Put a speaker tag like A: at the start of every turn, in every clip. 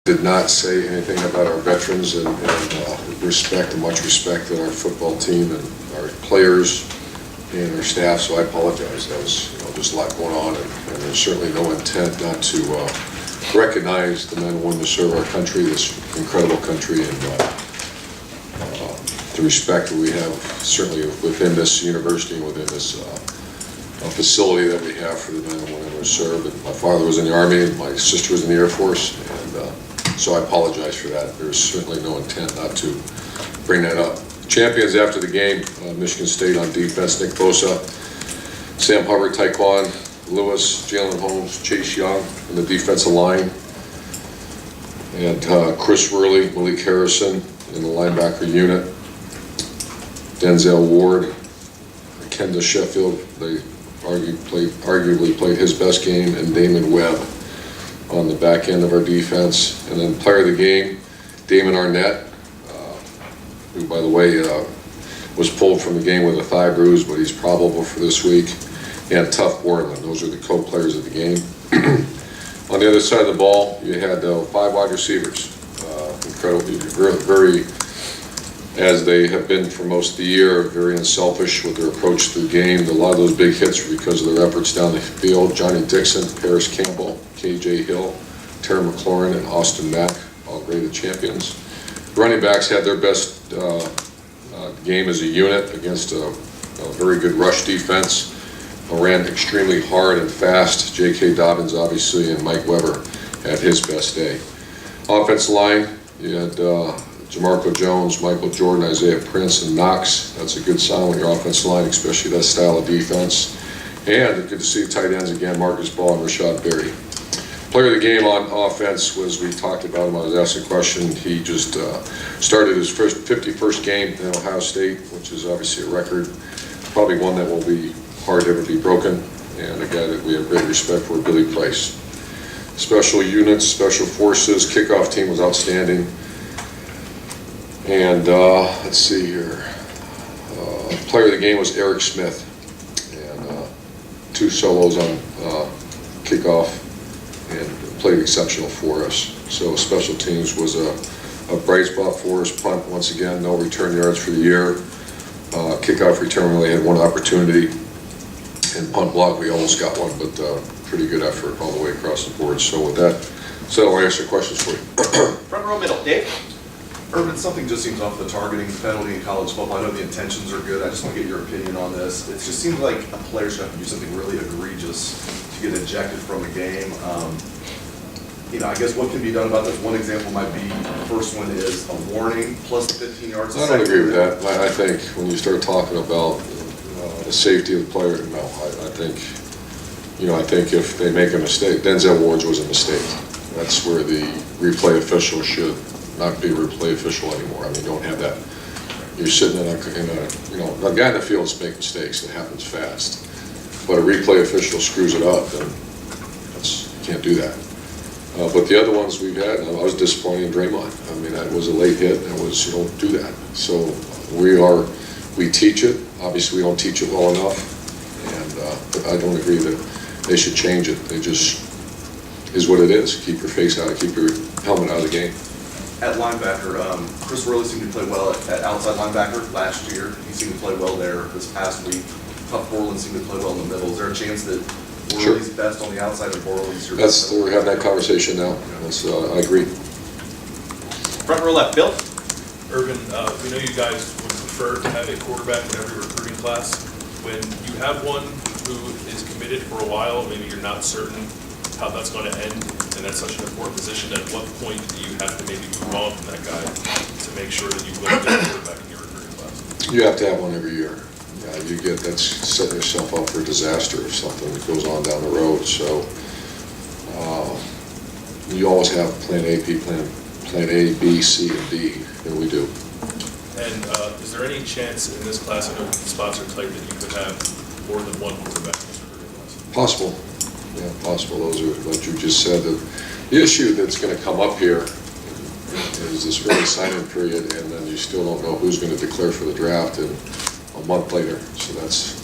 A: Did not say anything about our veterans and respect and much respect that our football team and our players and our staff, so I apologize. That was just a lot going on, and there's certainly no intent not to recognize the men and women who serve our country, this incredible country, and the respect that we have certainly within this university and within this facility that we have for the men and women who serve. And my father was in the Army, and my sister was in the Air Force, and so I apologize for that. There's certainly no intent not to bring that up. Champions after the game, Michigan State on defense, Nick Bosa, Sam Hubbard, Taekwon Lewis, Jalen Holmes, Chase Young in the defensive line, and Chris Worley, Malik Harrison in the linebacker unit, Denzel Ward, Kendall Sheffield, they arguably played his best game, and Damon Webb on the back end of our defense. And then player of the game, Damon Arnett, who, by the way, was pulled from the game with a thigh bruise, but he's probable for this week, and Tuff Borland. Those are the co-players of the game. On the other side of the ball, you had 5 wide receivers, incredibly, very, as they have been for most of the year, very unselfish with their approach to the game. A lot of those big hits were because of their efforts down the field. Johnny Dixon, Paris Campbell, KJ Hill, Terry McLaurin, and Austin Mack, all graded champions. The running backs had their best game as a unit against a very good rush defense. Ran extremely hard and fast. J.K. Dobbins, obviously, and Mike Weber had his best day. Offensive line, you had Jamarco Jones, Michael Jordan, Isaiah Prince, and Knox. That's a good sign with your offensive line, especially that style of defense. And good to see tight ends again, Marcus Ball and Rashad Berry. Player of the game on offense was, we talked about him, I was asked a question. He just started his 51st game in Ohio State, which is obviously a record, probably one that will be hard to ever be broken, and a guy that we have great respect for, Billy Price. Special units, special forces, kickoff team was outstanding. And let's see here. Player of the game was Eric Smith, and 2 solos on kickoff, and played exceptional for us. So special teams was a bright spot for us. Punt, once again, no return yards for the year. Kickoff return, we only had 1 opportunity. And punt block, we almost got one, but pretty good effort all the way across the board. So with that, so I'll answer questions for you.
B: Front row middle, Dave.
C: Urban, something just seems off the targeting penalty in college football. I know the intentions are good. I just want to get your opinion on this. It just seems like a player should have to do something really egregious to get ejected from a game. I guess what can be done about this? One example might be, the first one is a warning plus 15 yards.
A: I don't agree with that. I think when you start talking about the safety of the player, no, I think if they make a mistake, Denzel Ward's was a mistake. That's where the replay official should not be a replay official anymore. I mean, don't have that. You're sitting in a guy in the field makes mistakes. It happens fast. But a replay official screws it up, then you can't do that. But the other ones we've had, I was disappointed in Draymond. I mean, that was a late hit. You don't do that. So we teach it. Obviously, we don't teach it well enough, but I don't agree that they should change it. They just is what it is. Keep your face out, keep your helmet out of the game.
C: At linebacker, Chris Worley seemed to play well at outside linebacker last year. He seemed to play well there this past week. Tuff Borland seemed to play well in the middle. Is there a chance that Worley's best on the outside and Borland's your best?
A: We're having that conversation now. I agree.
B: Front row left, Bill.
D: Urban, we know you guys would prefer to have a quarterback in every recruiting class. When you have one who is committed for a while, maybe you're not certain how that's going to end, and that's such an important position, at what point do you have to maybe move on from that guy to make sure that you will get a quarterback in your recruiting class?
A: You have to have one every year. That's setting yourself up for disaster if something goes on down the road. So you always have plan A, B, C, and D, and we do.
D: And is there any chance in this class, I know spots are tight, that you could have more than one quarterback in this recruiting class?
A: Possible. Yeah, possible. Those are what you just said. The issue that's going to come up here is this early signing period, and then you still don't know who's going to declare for the draft a month later. So that's,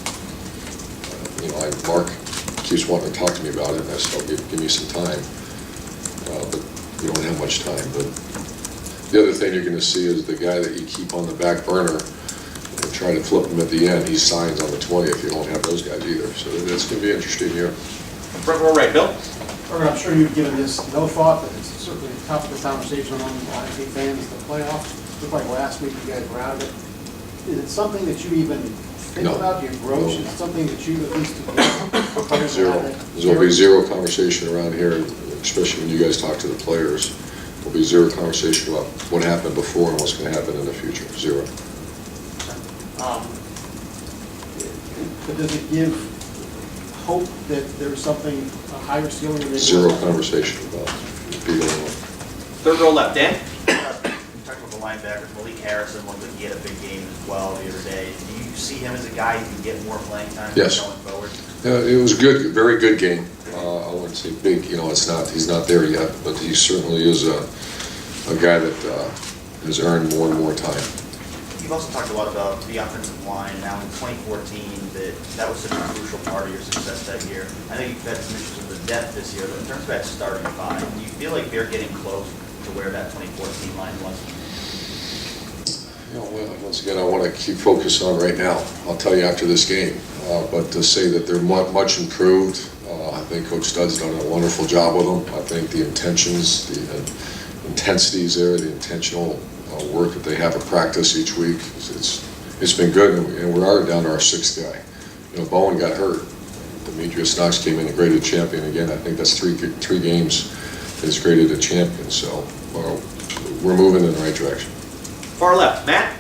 A: Mark keeps wanting to talk to me about it, and I said, give me some time. But we don't have much time. But the other thing you're going to see is the guy that you keep on the back burner and try to flip him at the end, he signs on the 20th. You don't have those guys either. So it's going to be an interesting year.
B: Front row right, Bill.
E: I'm sure you've given this no thought, but it's certainly a topic of conversation among IFC fans. The playoffs, looked like last week you guys were out of it. Is it something that you even think
A: No.
E: about? Do you broach?
A: No.
E: Is it something that you at least players
A: Zero. There'll be zero conversation around here, especially when you guys talk to the players. There'll be zero conversation about what happened before and what's going to happen in the future. Zero.
E: But does it give hope that there's something, a higher ceiling? Than
A: Zero conversation about people.
B: Third row left, Dan.
F: Talking about the linebackers, Malik Harrison looked like he had a big game as well the other day. Do you see him as a guy who can get more playing time
A: Yes.
F: going forward?
A: It was good, very good game. I wouldn't say big, he's not there yet, but he certainly is a guy that has earned more and more time.
F: You've also talked a lot about the offensive line. Now in 2014, that was such a crucial part of your success that year. I know you've had some issues with the depth this year, but in terms of that starting five, do you feel like they're getting close to where that 2014 line was?
A: Once again, I want to keep focused on right now. I'll tell you after this game. But to say that they're much improved, I think Coach Studd's done a wonderful job with them. I think the intentions, the intensities there, the intentional work that they have at practice each week, it's been good. And we are down to our sixth guy. Bowen got hurt. Demetrius Knox came in and graded champion again. I think that's three games that he's graded a champion. So we're moving in the right direction.
B: Far left, Matt.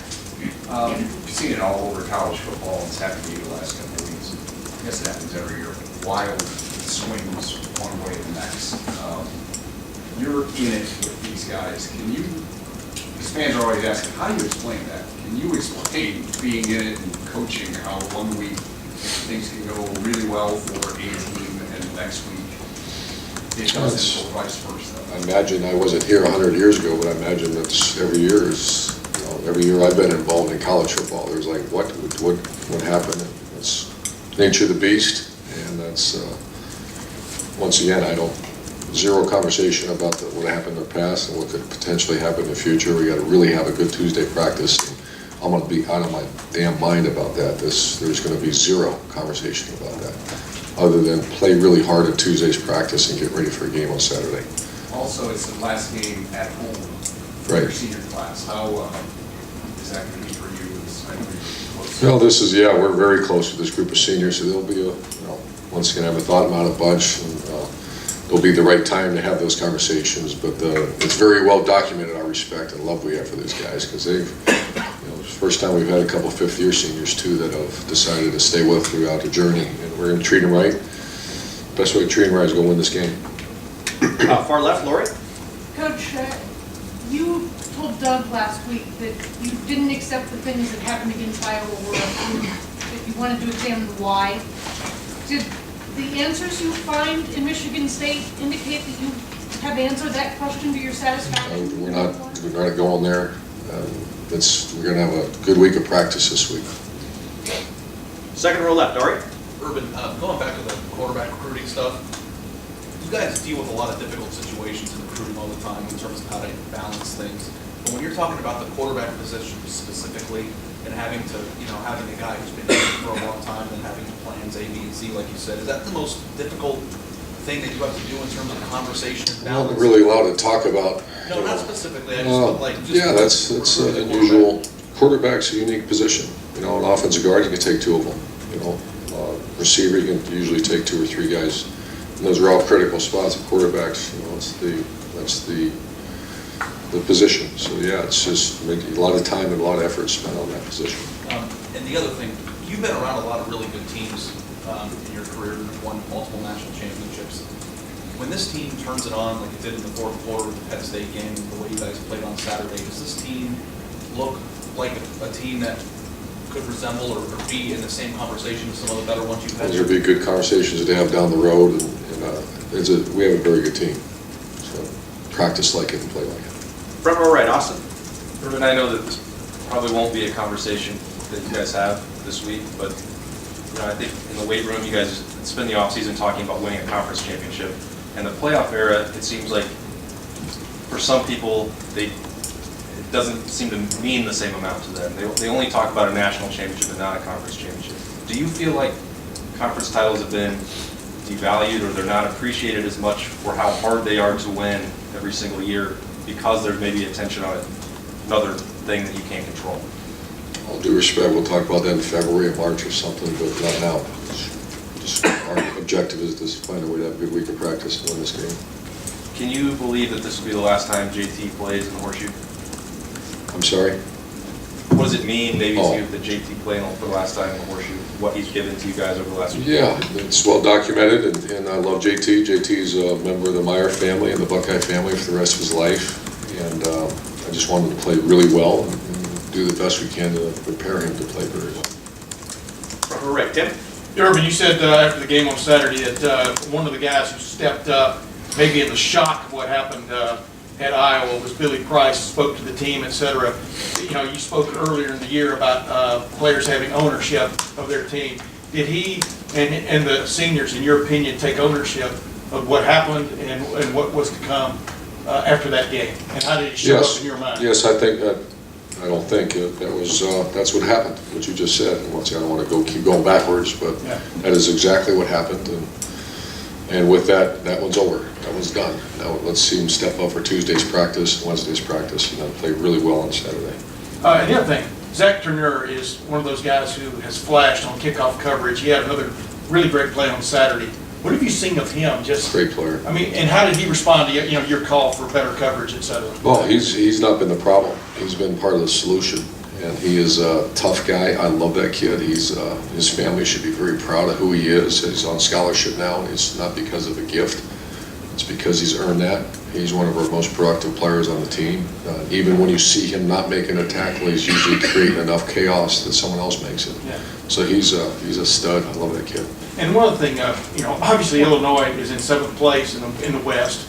G: You've seen it all over college football. It's happened to you the last couple of weeks. I guess it happens every year. Wild swings one way to the next. You're in it with these guys. Can you, these fans are always asking, how do you explain that? Can you explain being in it and coaching how 1 week things can go really well for a team and the next week it doesn't, or vice versa?
A: I imagine, I wasn't here 100 years ago, but I imagine that's every year is, every year I've been involved in college football, there's like, what happened? And it's nature of the beast, and that's, once again, zero conversation about what happened in the past and what could potentially happen in the future. We got to really have a good Tuesday practice. I'm going to be out of my damn mind about that. There's going to be zero conversation about that, other than play really hard at Tuesday's practice and get ready for a game on Saturday.
G: Also, it's the last game at home for your senior class. How is that going to be for you? I know you're close.
A: Well, we're very close with this group of seniors, so there'll be once again, I haven't thought about a bunch, and it'll be the right time to have those conversations, but it's very well documented our respect and love we have for these guys, because they've, it's the first time we've had a couple fifth-year seniors, too, that have decided to stay with throughout the journey, and we're going to treat them right. Best way to treat them right is go win this game.
B: Far left, Lori.
H: Coach, you told Doug last week that you didn't accept the things that happened against Iowa were approved, that you wanted to examine why. Did the answers you find in Michigan State indicate that you have answered that question to your satisfaction?
A: We're not going there. We're going to have a good week of practice this week.
B: Second row left, Ari.
D: Urban, going back to the quarterback recruiting stuff, you guys deal with a lot of difficult situations in recruiting all the time in terms of how to balance things. But when you're talking about the quarterback position specifically and having a guy who's been here for a long time and having plans A, B, and C, like you said, is that the most difficult thing that you have to do in terms of conversation and
A: I'm
D: balance?
A: not really allowed to talk about.
D: No, not specifically. I just felt like
A: Yeah, that's an unusual. Quarterback's a unique position. An offensive guard, you can take two of them. Receiver, you can usually take two or three guys. And those are all critical spots of quarterbacks. That's the position. So yeah, it's just a lot of time and a lot of effort spent on that position.
D: And the other thing, you've been around a lot of really good teams in your career and won multiple national championships. When this team turns it on, like it did in the fourth quarter of the Penn State game, the way you guys played on Saturday, does this team look like a team that could resemble or be in the same conversation as some of the better ones you've had?
A: Those would be good conversations to have down the road, and we have a very good team. So practice like it and play like it.
B: Front row right, Austin.
I: Urban, I know that this probably won't be a conversation that you guys have this week, but I think in the weight room, you guys spend the offseason talking about winning a conference championship. And the playoff era, it seems like for some people, it doesn't seem to mean the same amount to them. They only talk about a national championship and not a conference championship. Do you feel like conference titles have been devalued, or they're not appreciated as much for how hard they are to win every single year because there's maybe attention on another thing that you can't control?
A: All due respect, we'll talk about that in February or March or something, but not now. Just our objective is to find a way to have a good week of practice and win this game.
I: Can you believe that this will be the last time JT plays in the Horseshoe?
A: I'm sorry?
I: What does it mean maybe
A: Oh.
I: to you that JT playing for the last time in the Horseshoe, what he's given to you guys over the last week?
A: Yeah, it's well documented, and I love JT. JT's a member of the Meyer family and the Buckeye family for the rest of his life, and I just wanted to play really well and do the best we can to prepare him to play very well.
B: Front row right, Tim?
J: Urban, you said after the game on Saturday that one of the guys who stepped up, maybe in the shock of what happened at Iowa, was Billy Price, spoke to the team, et cetera. You know, you spoke earlier in the year about players having ownership of their team. Did he and the seniors, in your opinion, take ownership of what happened and what was to come after that game? And how did it show up in your mind?
A: Yes, I think that. I don't think that was, that's what happened, what you just said. And once again, I don't want to keep going backwards, but
J: Yeah.
A: that is exactly what happened. And with that, that one's over. That one's done. Now let's see him step up for Tuesday's practice, Wednesday's practice, and then play really well on Saturday.
J: And the other thing, Zach Turner is one of those guys who has flashed on kickoff coverage. He had another really great play on Saturday. What have you seen of him? Just,
A: Great player.
J: I mean, and how did he respond to your call for better coverage, et cetera?
A: Well, he's not been the problem. He's been part of the solution, and he is a tough guy. I love that kid. His family should be very proud of who he is. He's on scholarship now, and it's not because of a gift. It's because he's earned that. He's one of our most productive players on the team. Even when you see him not making a tackle, he's usually creating enough chaos that someone else makes it.
J: Yeah.
A: So he's a stud. I love that kid.
J: And one other thing, obviously Illinois is in 7th place in the West.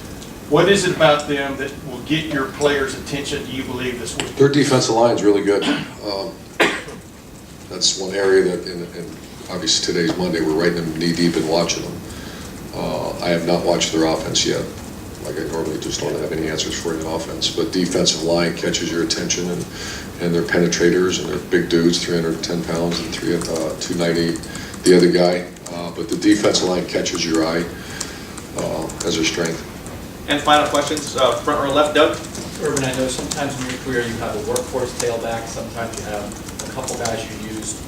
J: What is it about them that will get your players' attention, do you believe, this week?
A: Their defensive line is really good. That's one area that, and obviously today's Monday, we're right in them knee deep in watching them. I have not watched their offense yet. Like I normally just don't have any answers for an offense, but defensive line catches your attention, and they're penetrators, and they're big dudes, 310 pounds and 290 the other guy. But the defensive line catches your eye as their strength.
B: And final questions, front row left, Doug?
K: Urban, I know sometimes in your career you have a workhorse tailback, sometimes you have a couple guys you use.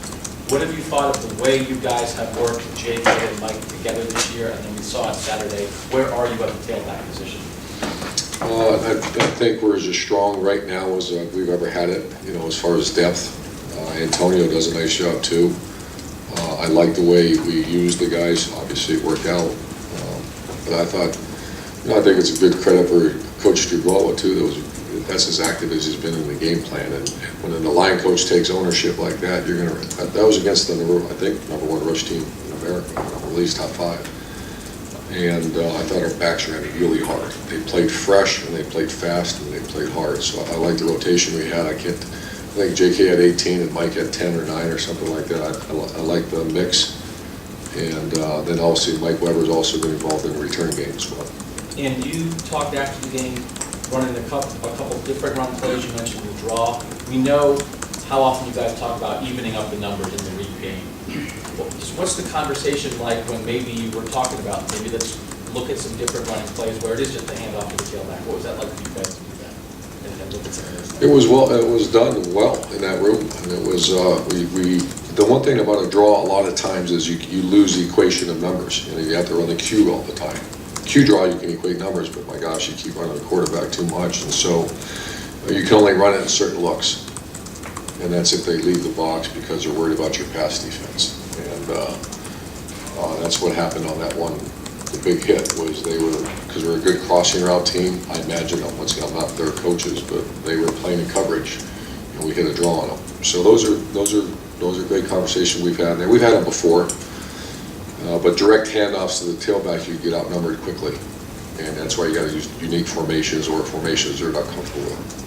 K: What have you thought of the way you guys have worked, J.K. and Mike, together this year, and then we saw it Saturday? Where are you at the tailback position?
A: I think we're as strong right now as we've ever had it, as far as depth. Antonio does a nice job too. I like the way we use the guys. Obviously it worked out. But I thought, I think it's a good credit for Coach Dubois too. That's as active as he's been in the game plan. And when the line coach takes ownership like that, that was against the, I think, #1 rush team in America, or at least top 5. And I thought our backs ran really hard. They played fresh, and they played fast, and they played hard. So I like the rotation we had. I think JK had 18 and Mike had 10 or 9 or something like that. I like the mix. And then also Mike Weber's also been involved in the return game as well.
K: And you talked after the game, running a couple different run plays. You mentioned the draw. We know how often you guys talk about evening up the numbers in the read game. What's the conversation like when maybe you were talking about, maybe let's look at some different running plays where it is just a handoff to the tailback? What was that like for you guys to do that? And look at some of those things?
A: It was done well in that room, and it was the one thing about a draw a lot of times is you lose the equation of numbers. You have to run the Q all the time. Q draw you can equate numbers, but my gosh, you keep running the quarterback too much, and so you can only run it in certain looks, and that's if they leave the box because they're worried about your pass defense. And that's what happened on that one. The big hit was because we're a good crossing route team. I imagine, once again, I'm not their coaches, but they were playing in coverage, and we hit a draw on them. So those are great conversations we've had. And we've had them before, but direct handoffs to the tailback, you get outnumbered quickly, and that's why you got to use unique formations or formations they're not comfortable with.